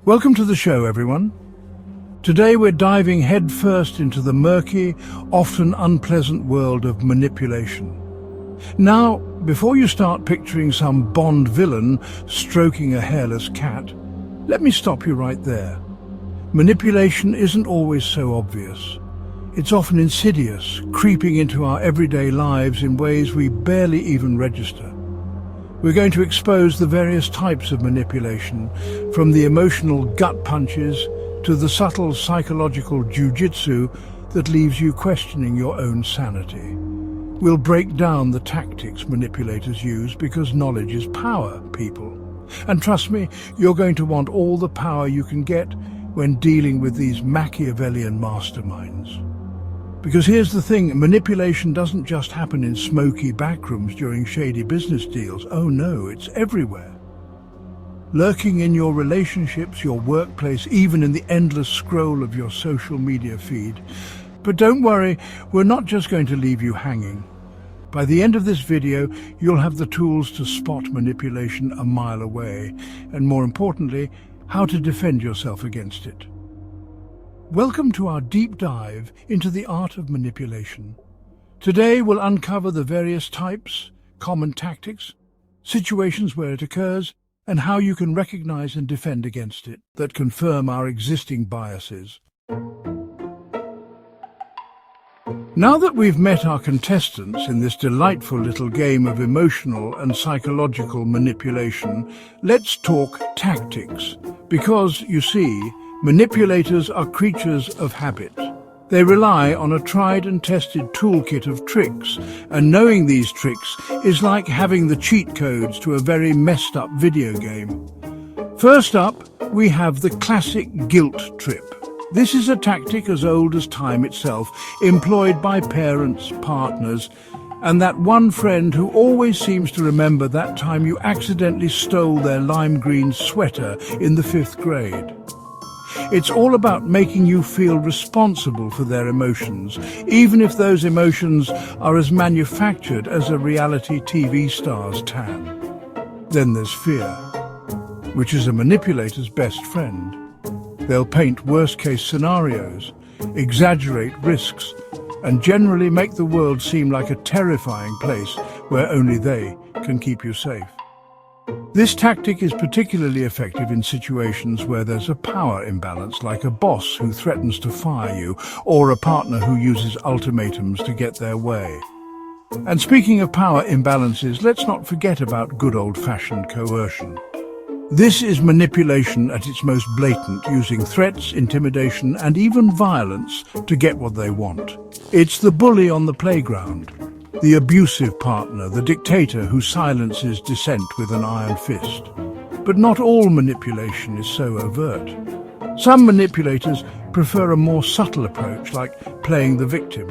Welcome to the show, everyone. Today we're diving headfirst into the murky, often unpleasant world of manipulation. Now, before you start picturing some Bond villain stroking a hairless cat, let me stop you right there. Manipulation isn't always so obvious. It's often insidious, creeping into our everyday lives in ways we barely even register. We're going to expose the various types of manipulation, from the emotional gut punches to the subtle psychological jiu-jitsu that leaves you questioning your own sanity. We'll break down the tactics manipulators use because knowledge is power, people. And trust me, you're going to want all the power you can get when dealing with these Machiavellian masterminds. Because here's the thing, manipulation doesn't just happen in smoky backrooms during shady business deals. Oh no, it's everywhere. Lurking in your relationships, your workplace, even in the endless scroll of your social media feed. But don't worry, we're not just going to leave you hanging. By the end of this video, you'll have the tools to spot manipulation a mile away, and more importantly, how to defend yourself against it. Welcome to our deep dive into the art of manipulation. Today we'll uncover the various types, common tactics, situations where it occurs, and how you can recognize and defend against it that confirm our existing biases. Now that we've met our contestants in this delightful little game of emotional and psychological manipulation, let's talk tactics. Because, you see, manipulators are creatures of habit. They rely on a tried and tested toolkit of tricks, and knowing these tricks is like having the cheat codes to a very messed up video game. First up, we have the classic guilt trip. This is a tactic as old as time itself, employed by parents, partners, and that one friend who always seems to remember that time you accidentally stole their lime green sweater in the 5th grade. It's all about making you feel responsible for their emotions, even if those emotions are as manufactured as a reality TV star's tan. Then there's fear, which is a manipulator's best friend. They'll paint worst-case scenarios, exaggerate risks, and generally make the world seem like a terrifying place where only they can keep you safe. This tactic is particularly effective in situations where there's a power imbalance, like a boss who threatens to fire you, or a partner who uses ultimatums to get their way. And speaking of power imbalances, let's not forget about good old-fashioned coercion. This is manipulation at its most blatant, using threats, intimidation, and even violence to get what they want. It's the bully on the playground, the abusive partner, the dictator who silences dissent with an iron fist. But not all manipulation is so overt. Some manipulators prefer a more subtle approach, like playing the victim.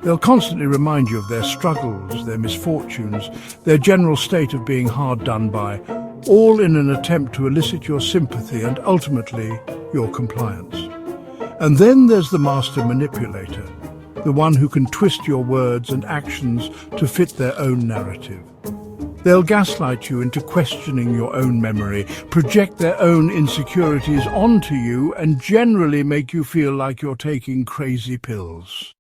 They'll constantly remind you of their struggles, their misfortunes, their general state of being hard done by, all in an attempt to elicit your sympathy and ultimately your compliance. And then there's the master manipulator, the one who can twist your words and actions to fit their own narrative. They'll gaslight you into questioning your own memory, project their own insecurities onto you, and generally make you feel like you're taking crazy pills.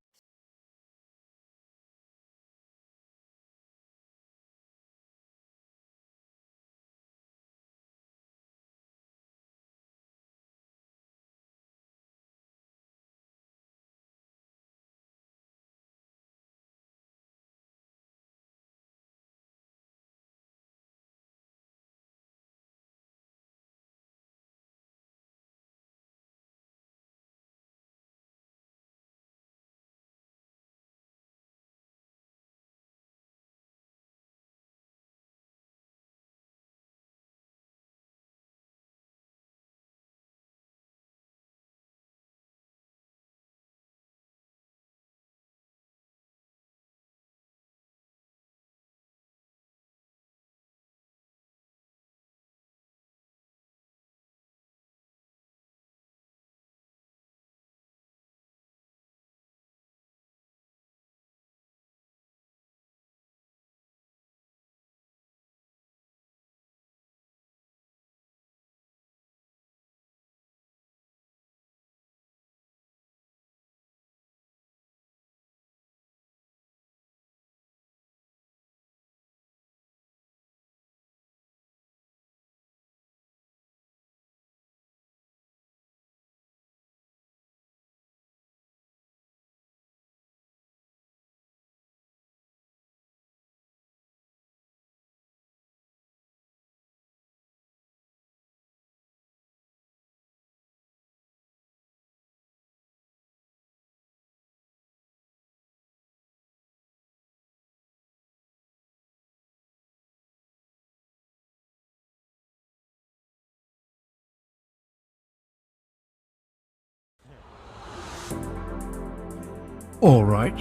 All right,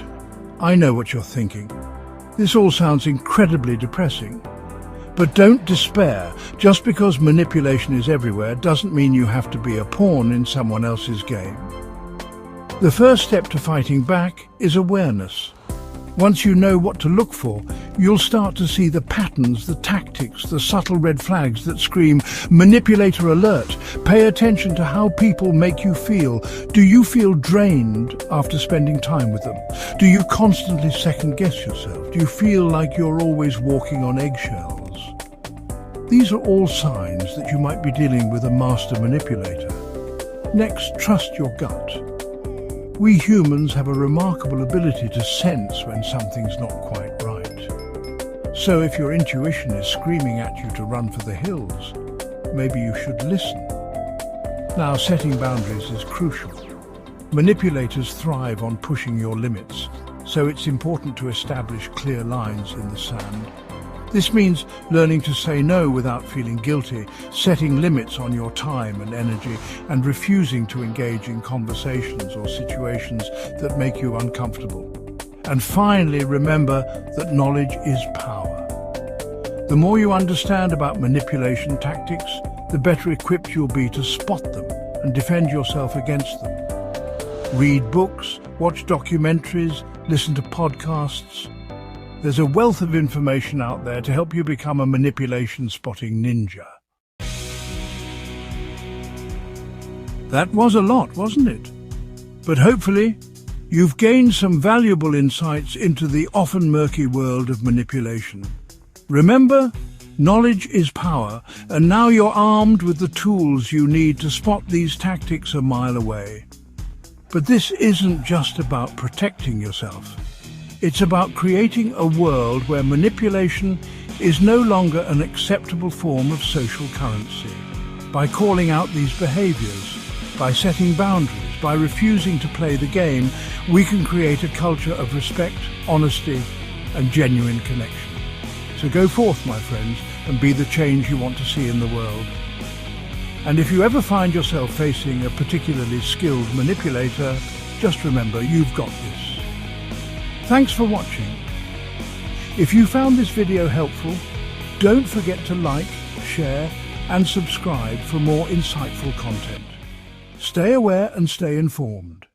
I know what you're thinking. This all sounds incredibly depressing. But don't despair. Just because manipulation is everywhere doesn't mean you have to be a pawn in someone else's game. The first step to fighting back is awareness. Once you know what to look for, you'll start to see the patterns, the tactics, the subtle red flags that scream, "Manipulator alert." Pay attention to how people make you feel. Do you feel drained after spending time with them? Do you constantly second-guess yourself? Do you feel like you're always walking on eggshells? These are all signs that you might be dealing with a master manipulator. Next, trust your gut. We humans have a remarkable ability to sense when something's not quite right. So if your intuition is screaming at you to run for the hills, maybe you should listen. Now, setting boundaries is crucial. Manipulators thrive on pushing your limits, so it's important to establish clear lines in the sand. This means learning to say no without feeling guilty, setting limits on your time and energy, and refusing to engage in conversations or situations that make you uncomfortable. And finally, remember that knowledge is power. The more you understand about manipulation tactics, the better equipped you'll be to spot them and defend yourself against them. Read books, watch documentaries, listen to podcasts. There's a wealth of information out there to help you become a manipulation-spotting ninja. That was a lot, wasn't it? But hopefully, you've gained some valuable insights into the often murky world of manipulation. Remember, knowledge is power, and now you're armed with the tools you need to spot these tactics a mile away. But this isn't just about protecting yourself. It's about creating a world where manipulation is no longer an acceptable form of social currency. By calling out these behaviors, by setting boundaries, by refusing to play the game, we can create a culture of respect, honesty, and genuine connection. So go forth, my friends, and be the change you want to see in the world. And if you ever find yourself facing a particularly skilled manipulator, just remember, you've got this. Thanks for watching. If you found this video helpful, don't forget to like, share, and subscribe for more insightful content. Stay aware and stay informed.